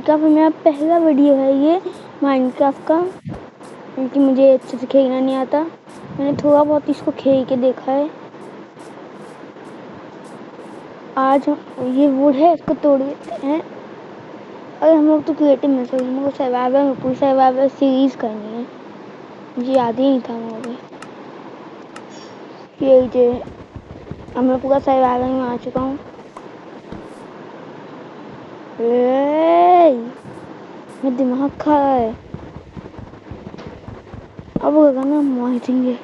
Minecraft में मेरा पहला वीडियो है ये माइनक्राफ्ट का, क्योंकि मुझे अच्छे से खेलना नहीं आता। मैंने थोड़ा बहुत इसको खेल के देखा है। आज ये वुड है, इसको तोड़ देते हैं। अरे हम लोग तो क्रिएटिव में से, हम लोग सर्वाइवल में पूरी सर्वाइवल सीरीज करनी है। मुझे याद ही नहीं था मुझे ये अब मैं पूरा सर्वाइवल में आ चुका हूँ। मेरा दिमाग खा रहा है। अब ना मारेंगे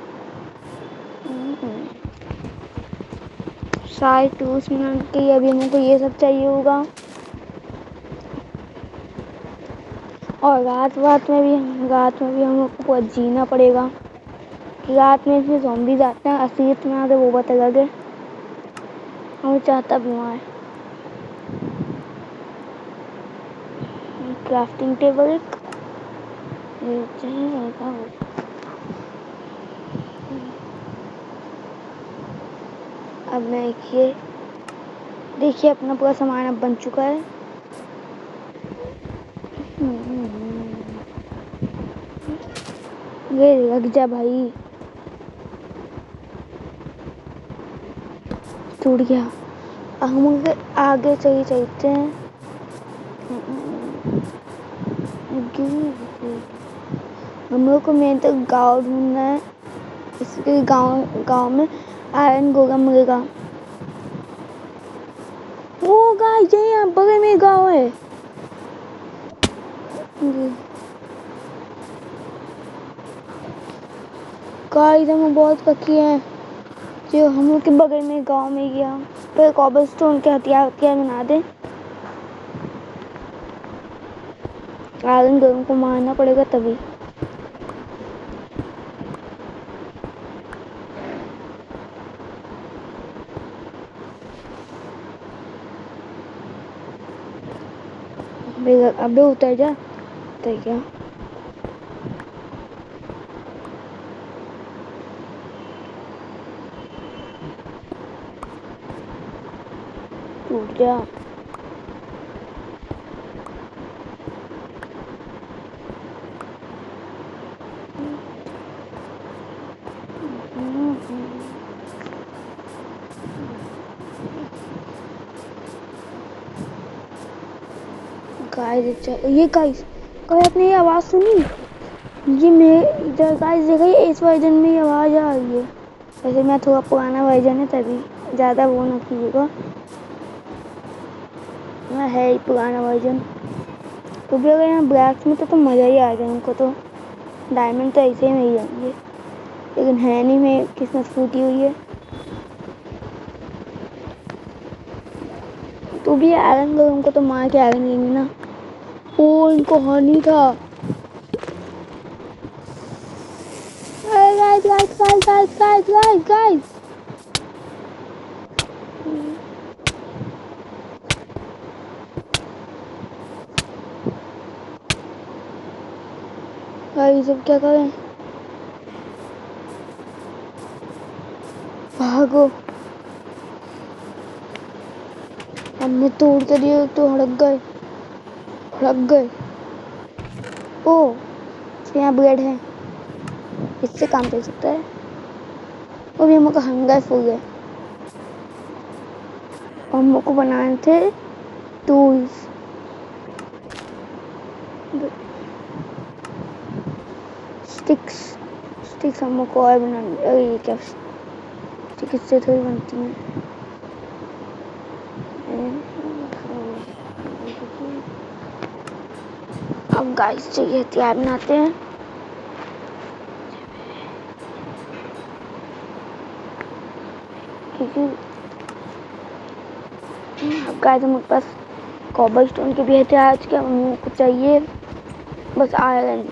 शायद 2 मिनट के। अभी हमको ये सब चाहिए होगा। और रात में भी हम लोग को पूरा जीना पड़ेगा। रात में इसमें ज़ॉम्बीज़ आते हैं, असलियत में आगे वो बात अलग है। हमें चाहता भी वहाँ है। क्राफ्टिंग टेबल एक अब मैं देखिए अपना पूरा सामान अब बन चुका है। ये लग जा भाई, टूट गया। हम आगे चलते हैं। हम लोग को मेन तो गाँव ढूंढना है। इसके गाँव में आयरन गोगा मिलेगा। वो गाइस यहाँ बगल में गाँव है। गाइस हम बहुत लकी हैं जो हम लोग के बगल में गांव में गया। फिर कॉबलस्टोन के हथियार बना दे। आयरन गोलम को मारना पड़ेगा तभी। अबे उतर जा। उतर क्या टूट जा। ये गाइस आपने ये आवाज़ सुनी? ये गाइस देखिए इस वर्जन में ये आवाज़ आ रही है। वैसे मैं थोड़ा पुराना वर्जन है तभी ज़्यादा वो ना कीजिएगा। मैं है ही पुराना वर्जन। तो भी अगर यहाँ ब्लैक में तो मज़ा ही आ जाए हमको। तो डायमंड तो ऐसे ही मिल जाएंगे, लेकिन है नहीं। में किस्मत फूटी हुई है। तो भी आयरन गोलम को तो मार के आयरन लेंगे ना। ओ इनको हानि था। गाइस सब क्या करें? भागो। हमने तोड़ के दिए तो हड़क गए। ओ यहाँ ब्रेड है, इससे काम चल सकता है। और भी हमको हंगर फूल है। हमको बनाने थे टूल्स। स्टिक्स हमको और बनानी। अरे ये क्या स्टिक इससे थोड़ी बनती है। अब गाइस चाहिए हथियार बनाते हैं। अब गाइस हमारे पास कॉबलस्टोन के भी हथियार के हमको चाहिए बस आयरन,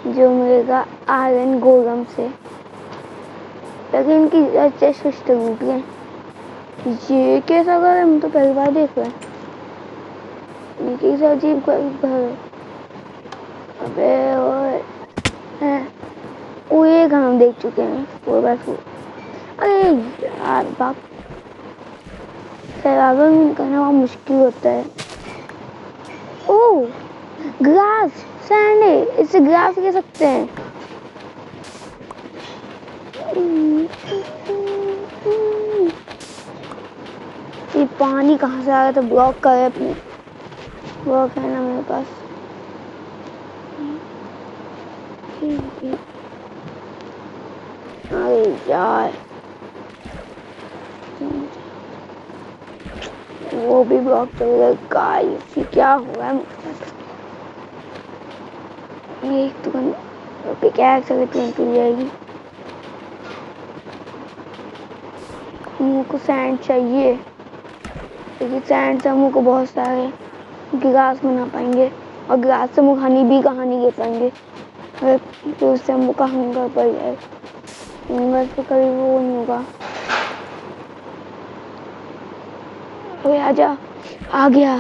जो मिलेगा आयरन गोलम से। लेकिन इनकी चेस्ट टूट गए। ये कैसा घर है? हम तो पहली बार देख रहे हैं। ये कैसा अजीब घर है। अबे वो ये घर हम देख चुके हैं 4x4। अरे यार बाप, सर्वाइवल में करना बहुत मुश्किल होता है। ओह ग्लास सैंड है, इससे ग्लास कह सकते हैं। ये पानी कहाँ से आ रहा था? ब्लॉक का है अपने, ब्लॉक है ना मेरे पास। अरे यार वो भी ब्लॉक चल गया गाइस, ये क्या हुआ है मुझे? ये एक तो क्या पेंट हो जाएगी। मुझको सैंड चाहिए, क्योंकि सैंड से हमको बहुत सारे गिलास बना पाएंगे, और गिलास से हम हनी भी कहाँ नहीं ले पाएंगे, तो उससे हमको हंगर पड़ जाएगा। हंगर तो कभी वो नहीं होगा। ओए आजा, आ गया।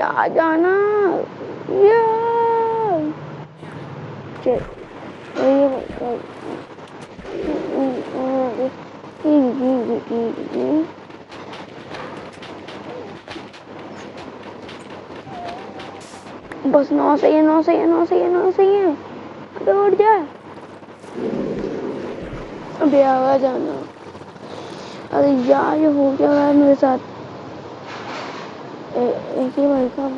आ जाना बस 9 सही है, 9 सही है, 9 सही है, 9 सही है। अबे उठ जा, अबे आ जाना। अरे यार ये हो क्या रहा है मेरे साथ? एक ही भाई का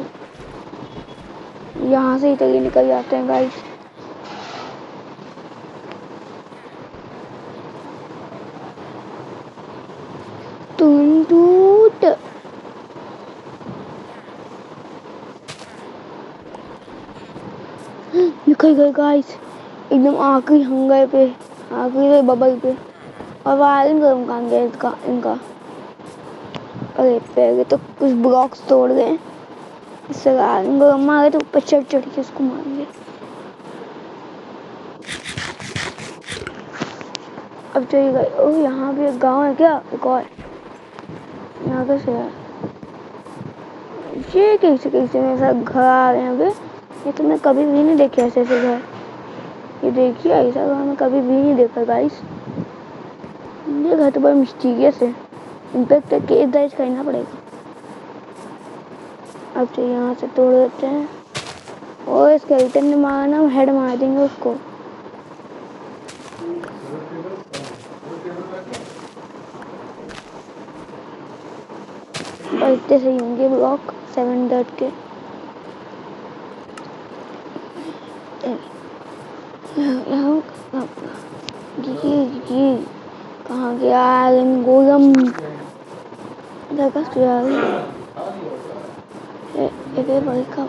यहाँ से ही तक निकल जाते हैं गाइस। तुम टूट निकल गए गाइस, एकदम आखिरी हंगर पे, आखिरी बबल पे। और वायरन गर्म काम गया इनका। अरे पहले तो कुछ ब्लॉक्स तोड़ गए, इससे वायरन गर्म मारे तो ऊपर चढ़ चढ़ के उसको मारेंगे। अब चलिए गए। ओह यहाँ भी एक गांव है क्या? एक और यहाँ कैसे है? ये कैसे मेरे साथ घर आ रहे हैं? ये तो मैं कभी भी नहीं देखे ऐसे घर। ये देखिए ऐसा घर मैं कभी भी नहीं देखा गाइस। ये घर तो बड़ा मिस्टीरियस है, इम्पैक्ट केस दर्ज करना पड़ेगा। अब तो यहाँ से तोड़ देते हैं, और स्केलेटन ने मारना, हम हेड मार देंगे उसको। और इतने सही होंगे ब्लॉक 7 डॉट के। कहाँ गया गोलम? भाई का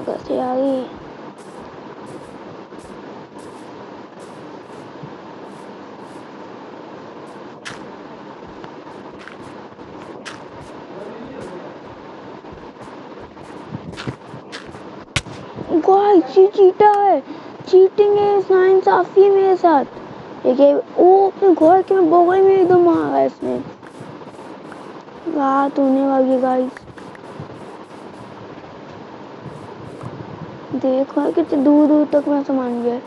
कैसे आ गई? चीटा है, चीटिंग है, साइंस आफी है मेरे साथ। देखिए वो अपने घर के बगल में एकदम मारा है इसने। रात होने वाली गाइस, देखो कितने दूर दूर तक मैं सामान गया।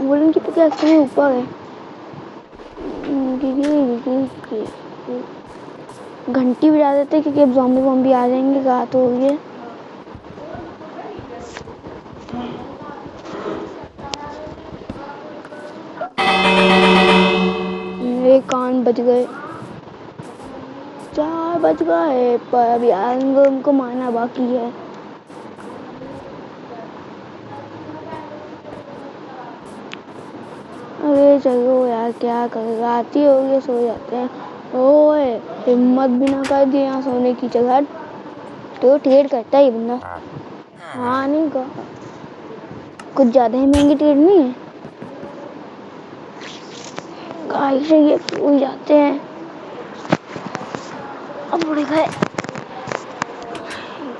वुलन की तो क्या समय ऊपर है। घंटी बजा देते क्योंकि अब ज़ॉम्बी वॉम्बी आ जाएंगे, रात हो गई है। मेरे कान बज गए, 4 बज गए, पर अभी उनको मारना बाकी है। अरे चलो यार क्या करेगा, आती होगी, सो जाते हैं। ओए हिम्मत भी ना कर दी यहाँ सोने की जगह, तो ट्रेड करता है ये बंदा। हाँ नहीं का कुछ ज़्यादा ही महंगी ट्रेड नहीं है गाइस, ये भूल जाते हैं। अब उड़ गए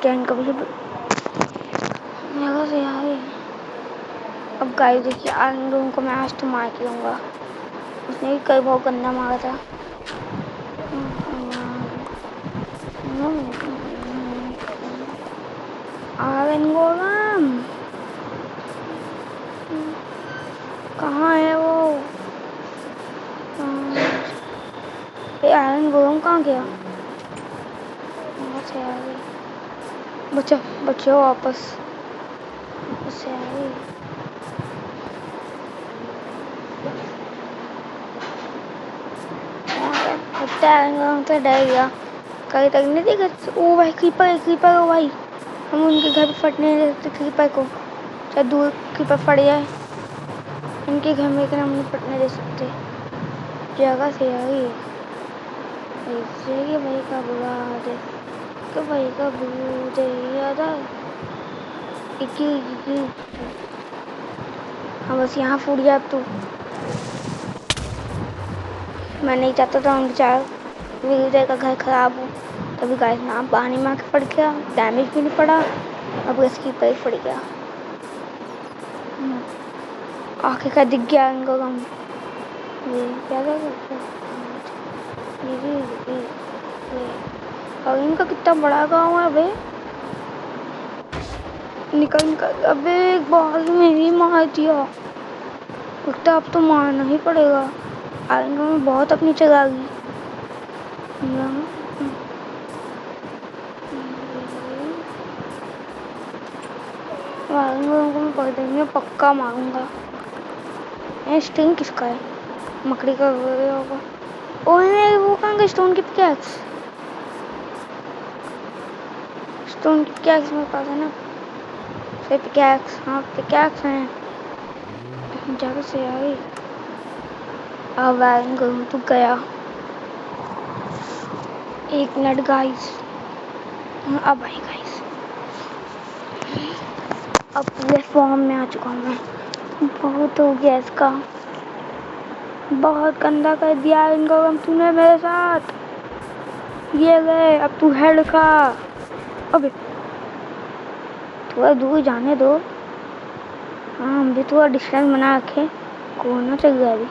कैन कभी से यार। अब गाइस देखिए आनंद को मैं आज तो मार के लूँगा, उसने भी कई बहुत गंदा मारा था। आर्यन गोलम कहाँ है वो? ये आर्यन गोलम कहाँ गया? से आ गई। बचा बच्चों वापस से आ गई। तो डर गया कहीं तक नहीं देखा। ओ भाई क्रीपर हो भाई। हम उनके घर पे फटने देते क्रीपर को, चाहे दूर क्रीपर फट जाए, इनके घर में हम नहीं फटने दे सकते। जगह से आ गई भाई का बुरा है कि भाई का भूत याद है। हाँ बस यहाँ फूट गया अब तू। मैं नहीं चाहता था उनके चार विजय का घर खराब हो, तभी गाइस नाम पानी में आके पड़ गया, डैमेज भी नहीं पड़ा। अब इसकी पर पड़ गया। आखिर का दिख गया इनको गम। ये क्या था और इनका कितना बड़ा गांव है बे। निकल अबे एक बॉल में ही मार दिया। लगता अब तो मारना ही पड़ेगा। आएंगे में बहुत अपनी चला गई। मारूंगा मैं पकड़ देंगे, पक्का मारूंगा। स्टिंग किसका है? मकड़ी का होगा। ओए वो कहाँ गए? स्टोन की पिकैक्स। स्टोन की पिकैक्स मेरे पास है ना। फिर पिकैक्स, हाँ पिकैक्स हैं। जगह से आ गई। अब आएंगे तो गया। एक मिनट गाइस। अब आई गाइस। अब पूरे फॉर्म में आ चुका हूँ मैं। बहुत हो गया इसका। बहुत गंदा कर दिया इनको तूने मेरे साथ। ये गए अब तू हेड खा। अबे थोड़ा दूर जाने दो। हाँ हम भी थोड़ा डिस्टेंस बना रखे। कोना चल गया अभी।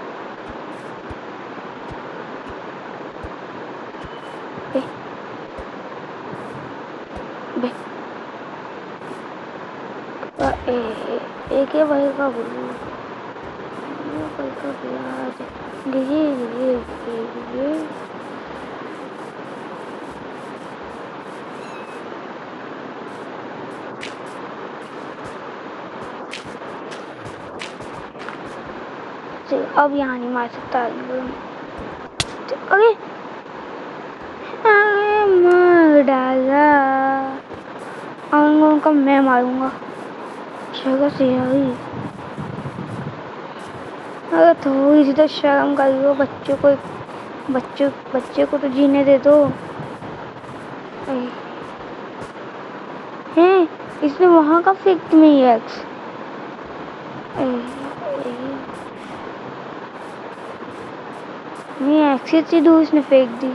एक ही भाई का बोलू अब यहाँ नहीं मार सकता। अरे मार डाला। उनका मैं मारूंगा। जगह से आई। अरे थोड़ी सी तो शर्म कर लो। बच्चे को तो जीने दे दो। हैं इसने वहाँ का फेंक में एक्स। नहीं एक्स से दूर इसने फेंक दी।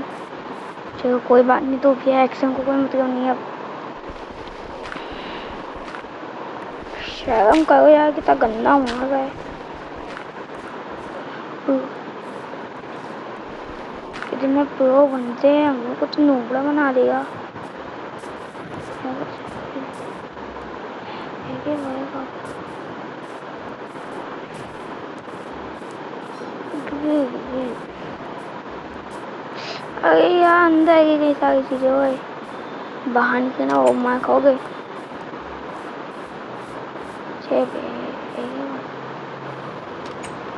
चलो कोई बात नहीं, तो फिर एक्शन को कोई मतलब नहीं। अब शर्म करो यार, कितना गंदा मार रहा है। इतने प्रो बनते हैं, हम लोग को तो नोबड़ा बना देगा। अरे यार अंदर ही गई सारी चीजें। हुए बाहर निकलना वो मार खाओगे।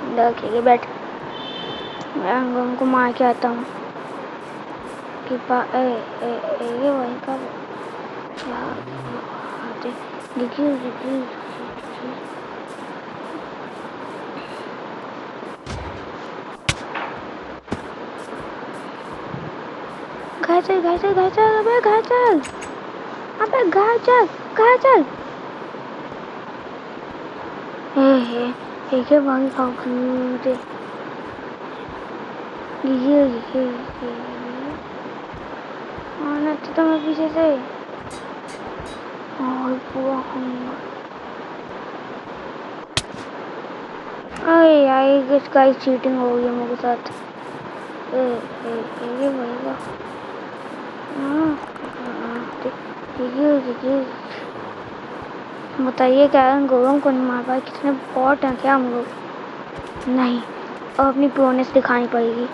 अंदर खेले बैठ। मैं उनको मार के आता हूँ। ये वही का घर चल अबे घर चल। अबे घर चल। एक भाई खाओगे। ये आना तो मैं पीछे से और पूरा खाऊंगा। अरे यार इसका चीटिंग हो गई मेरे साथ। ये भाई बताइए क्या गोलम को नहीं मार पाए, कितने बॉट हैं क्या हम लोग? नहीं, अब अपनी प्रोनेस दिखानी पड़ेगी।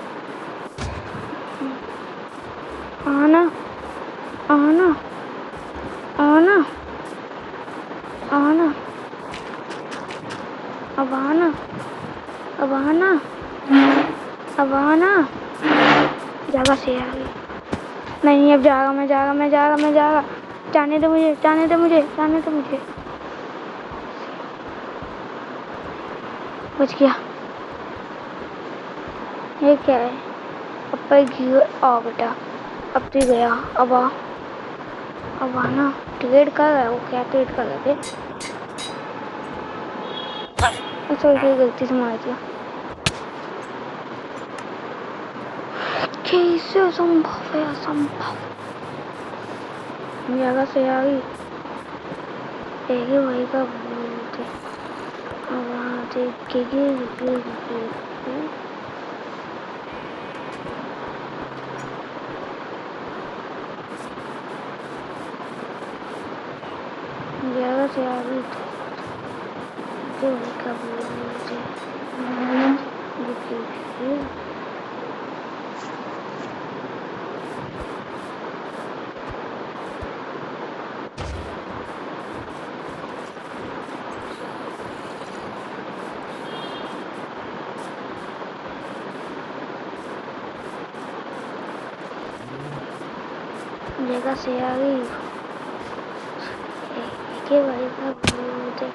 आना आना आना आना, अब आना, अब आना, अब आना। जगह से आ गई। नहीं, अब जागा मैं, जागा मैं, जागा मैं, जागा। जाने दो मुझे, जाने दो मुझे, जाने दो मुझे। बच गया। ये क्या है? अब पर आ बेटा, अब तो गया। अब आ, अब आना। ट्रेड कर रहा है वो, क्या ट्रेड कर रहे थे? अच्छा, ये गलती से मार दिया। कैसे असंभव है, असंभव। जगह से आ गई। एक ही भाई का बोलते अब वहाँ से जगह से आ गई तो भाई का बोलते जगह से आ गई। के भाई का बोलते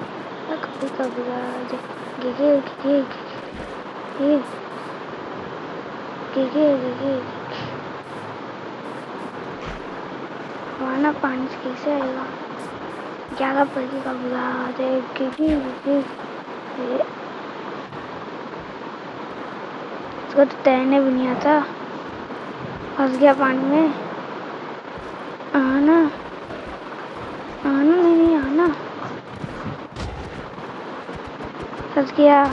कभी कभी हमारा पानी से कैसे आएगा? ज्यादा पड़ी का बुला दे इसको तो तैरने भी नहीं आता, फंस गया पानी में। आना आना, नहीं आना, फंस गया।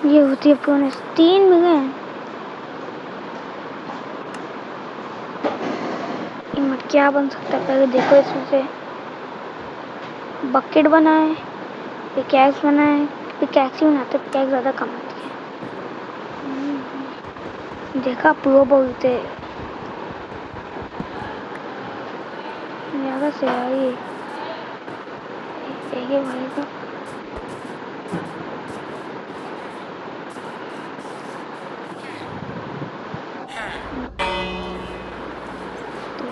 ये होती है पुणे 3 मिले। क्या बन सकता है पहले देखो। इसमें से बकेट बनाए, पिकैक्स बनाए। पिकैक्स ही बनाते, पिकैक्स ज़्यादा कम आती है। देखा प्रो बोलते ज़्यादा से आई भाई का।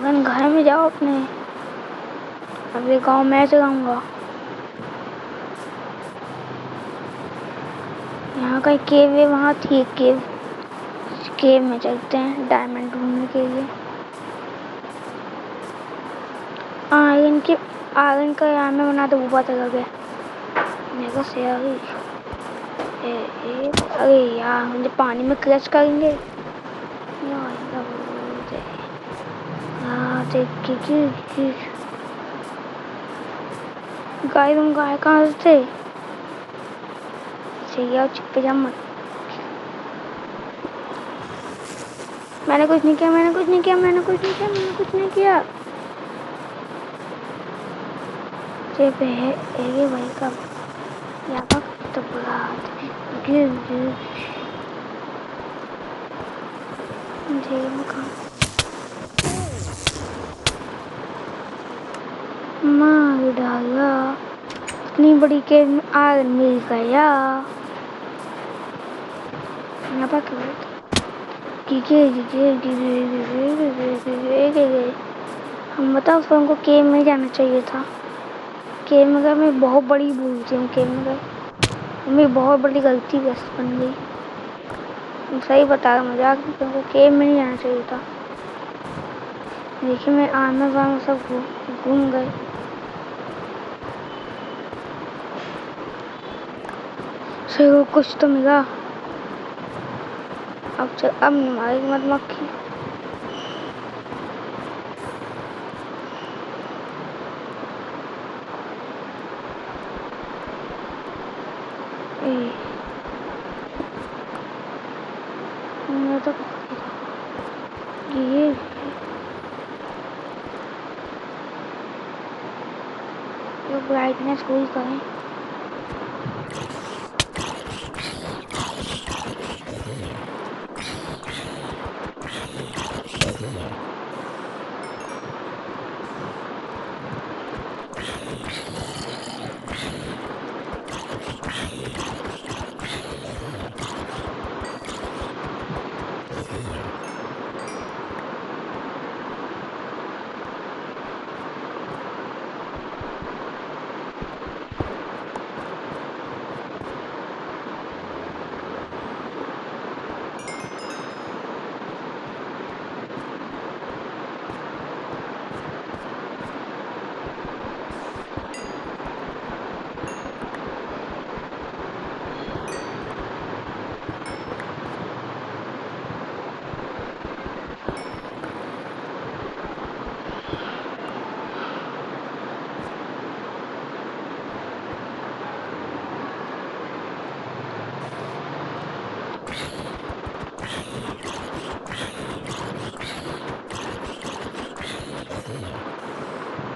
तुम घर में जाओ अपने, अभी गांव में चलाऊंगा। यहाँ का केव है, वहाँ थी एक केव। केव में चलते हैं डायमंड ढूंढने के लिए। आयरन के, आयरन का यहाँ में बना तो वो पता लग गया। मेरे से आ गई। अरे यार, मुझे पानी में क्रश करेंगे गाय। तुम गाय कहाँ से थे? सही है, चुप जा मत। मैंने कुछ नहीं किया, मैंने कुछ नहीं किया, मैंने कुछ नहीं किया, मैंने कुछ नहीं किया। सिर्फ है भाई का यहाँ का तो बुरा गिर गिर मार डाला। इतनी बड़ी के आग मिल गया। यहाँ पर हम बताओ, उसको हमको केव में जाना चाहिए था। केव में गए, मैं बहुत बड़ी भूल थी। हम केव में गए, मेरी बहुत बड़ी गलती बन गई। सही बता रहा, मजाक नहीं, तुमको केव में नहीं जाना चाहिए था। देखिए मैं आमे वामे सब घूम गए। सही कुछ तो मिला। अब चल, अब नहीं मारेगी मधुमक्खी। तो ब्राइटनेस कोई करें।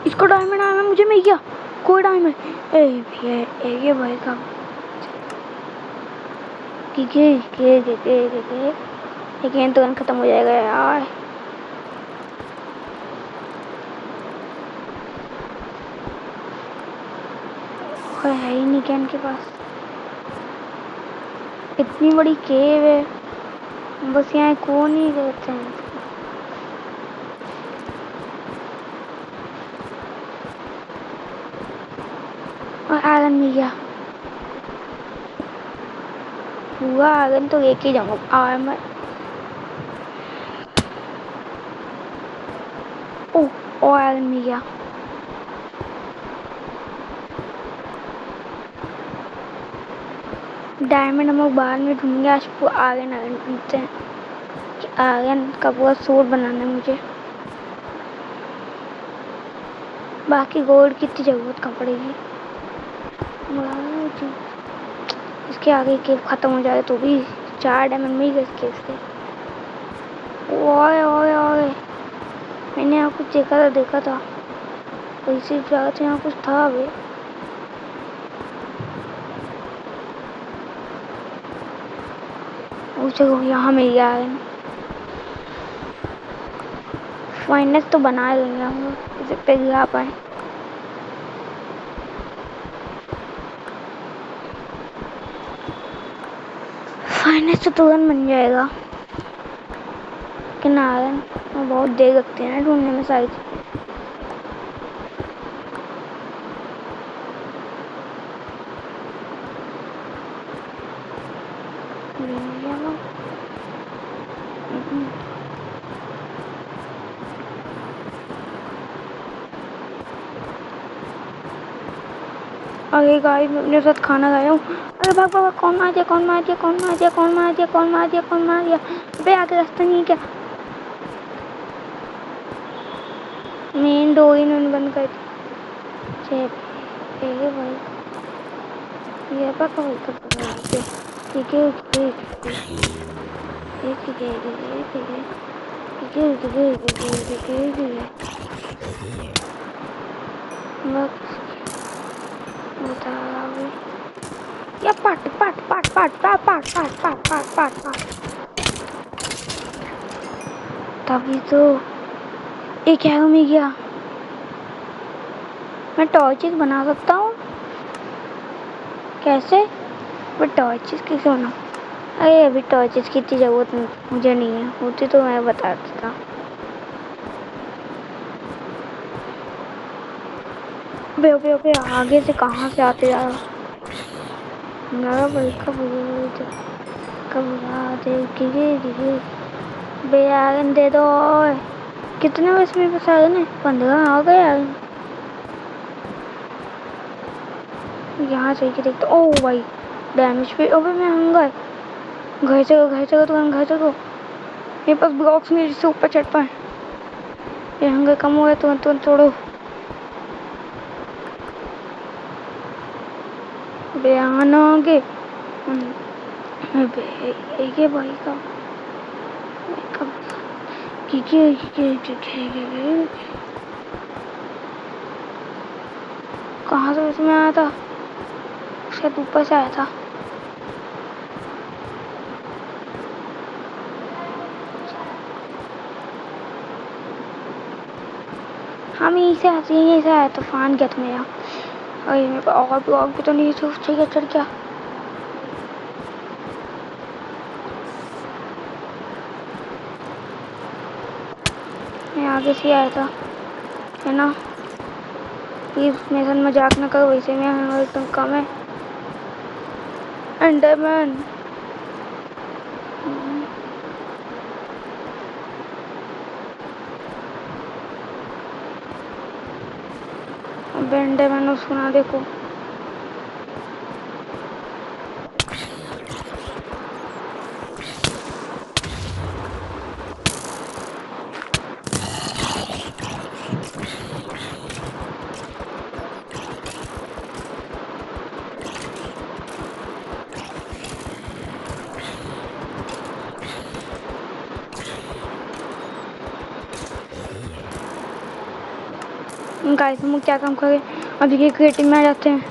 इसको डायमंड आया, मुझे मिल गया कोई डायमंड। ए भैया ये भाई का गेम तुरंत खत्म हो जाएगा यार। कोई है ही नहीं क्या इनके पास? इतनी बड़ी केव है, बस यहाँ कौन ही रहते हैं। और आगन मिल गया, पूरा आगन तो लेके जाऊंगा। और मैं और आगन मिल गया। डायमंड हम लोग बाद में ढूंढेंगे, आज आगन ढूंढते हैं कि आगन का पूरा सूट बनाना है मुझे। बाकी गोल्ड की इतनी जरूरत कहाँ पड़ेगी। इसके आगे केव खत्म हो जाए तो भी 4 डायमंड मिल गए इस केव से। ओए ओए ओए, मैंने यहाँ कुछ देखा था इसी जगह से, यहाँ कुछ था अभी। चलो यहाँ मिल गया है। फाइनेंस तो बना लेंगे हम लोग, इसे पे गिरा पाए। फाइनेंस तो तुरंत बन जाएगा, लेकिन आयरन बहुत देर लगती है ना ढूंढने में सारी चीज़ें। अरे गाइस मैं अपने साथ खाना खाया हूँ। अरे भाग भाग, कौन मार दिया अबे आगे रास्ता नहीं है क्या? मेन डोर इन्होंने बंद कर दी। ये भाई ये पका भाई ठीक है या पाट पाट पाट पाट पाट पाट पाट पाट पाट पाट पाट। तभी तो ये क्या मिल गया। मैं टॉर्चेस बना सकता हूँ कैसे? मैं टॉर्चेस कैसे बनाऊँ? अरे अभी टॉर्चेस की इतनी जरूरत मुझे नहीं है, होती तो मैं बता देता। बे आगे से कहाँ से आते जा रहा? बे आगन दे दो। कितने बस में बस आगन है? 15 आ गए आगन। यहाँ से देखते। ओ भाई डैमेज पे। अबे मैं हंगा घर चलो मेरे पास ब्लॉक्स नहीं जिससे ऊपर चढ़ पाए। ये हंगा कम हुआ है तुरंत छोड़ो। बे आना आगे ये भाई का कहाँ से उसमें आया था? शायद ऊपर से आया था। हम यहीं से आते हैं, यहीं से आया तूफान क्या तुम्हें यहाँ? अरे मेरे को और भी तो नहीं चाहिए चढ़ क्या? मैं आगे से आया था, है ना? प्लीज मेरे साथ मजाक ना करो, वैसे मैं हमारे तुम कम है। अंडरमैन अंडरमैन सुना देखो। गाइस हम क्या काम करें? अभी ये क्रिएटिव में आ जाते हैं।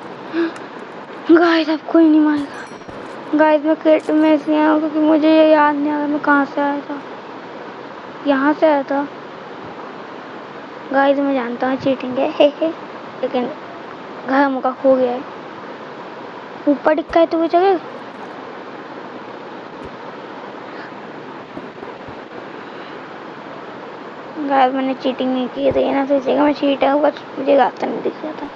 गाइस अब कोई नहीं मारेगा। गाइस मैं क्रिएटिव में इसलिए आया क्योंकि मुझे ये याद नहीं आ रहा मैं कहाँ से आया था। यहाँ से आया था। गाइस मैं जानता हूँ चीटिंग है, लेकिन घर मुका खो गया है। ऊपर दिखा है तो वो जगह। गाइस मैंने चीटिंग नहीं की थी ना, तो इस जगह मैं चीटर हूँ, बस मुझे रास्ता नहीं दिख रहा था।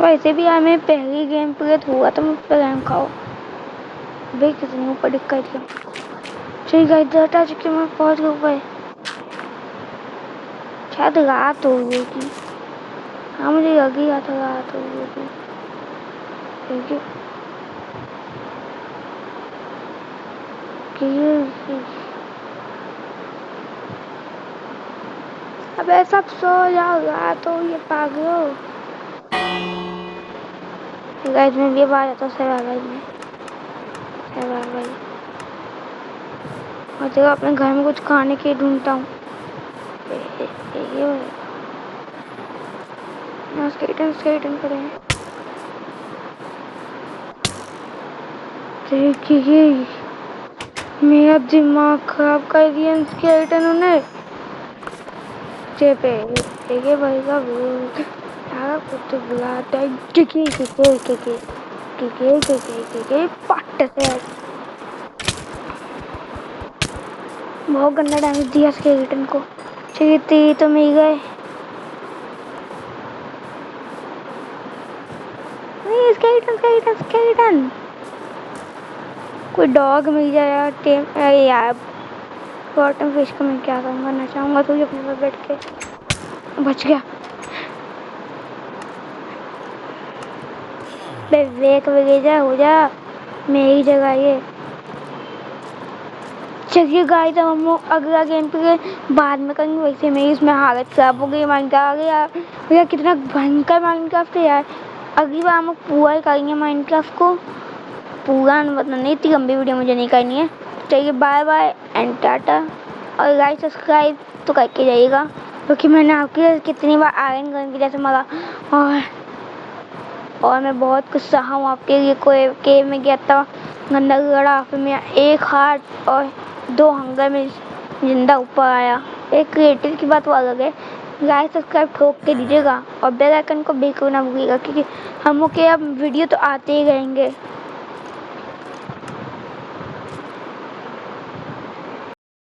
वैसे भी यार मैं पहली गेम प्ले हुआ था, मुझ पर गेम खाओ भाई कितनी ऊपर दिक्कत है। चलिए गाइस दर्द आ चुकी मैं पहुंच गया ऊपर। शायद रात हो गई थी। हाँ मुझे लग ही रहा था रात हो गई थी क्योंकि अबे सब सो जाओ, रात हो ये पागलो। गाइस मैं भी बाहर जाता हूँ सेवा भाई में, सेवा भाई। और देखो अपने घर में कुछ खाने के ढूंढता हूँ। ये स्केलेटन पड़े हैं। देखिए मेरा दिमाग खराब कर दिया स्केलेटन ने। चेपे देखिए भाई का सारा कुछ बुलाता है के पट्ट से बहुत गंदा डैमेज दिया स्केलेटन को। चीती तो मिल गए। नहीं स्केलेटन कोई डॉग मिल जाए यार टेम। अरे यार बॉटम फिश को मैं क्या करना चाहूँगा, तो अपने पर बैठ के बच गया। विवेक वगैरह हो जा मेरी जगह ये। चलिए गाइस अब हम अगला गेम पे बाद में करेंगे। वैसे मेरी इसमें हालत खराब हो गई। माइनक्राफ्ट यार भैया कितना भयंकर माइनक्राफ्ट है यार। अगली बार हम पूरा करेंगे माइनक्राफ्ट को पूरा, मतलब नहीं इतनी लंबी वीडियो मुझे नहीं करनी है। चलिए बाय बाय एंड टाटा। और लाइक सब्सक्राइब तो करके जाइएगा क्योंकि मैंने आपके कितनी बार आयरन गन की जैसे मारा और मैं बहुत कुछ सहा हूँ आपके लिए। कोई केव में गया था गंदा लड़ा, फिर मैं एक हार्ट और 2 हंगर में जिंदा ऊपर आया। एक क्रिएटिव की बात वो अलग है। लाइक सब्सक्राइब ठोक के दीजिएगा और बेल आइकन को बिल्कुल ना भूलिएगा क्योंकि हम लोग के अब वीडियो तो आते ही रहेंगे।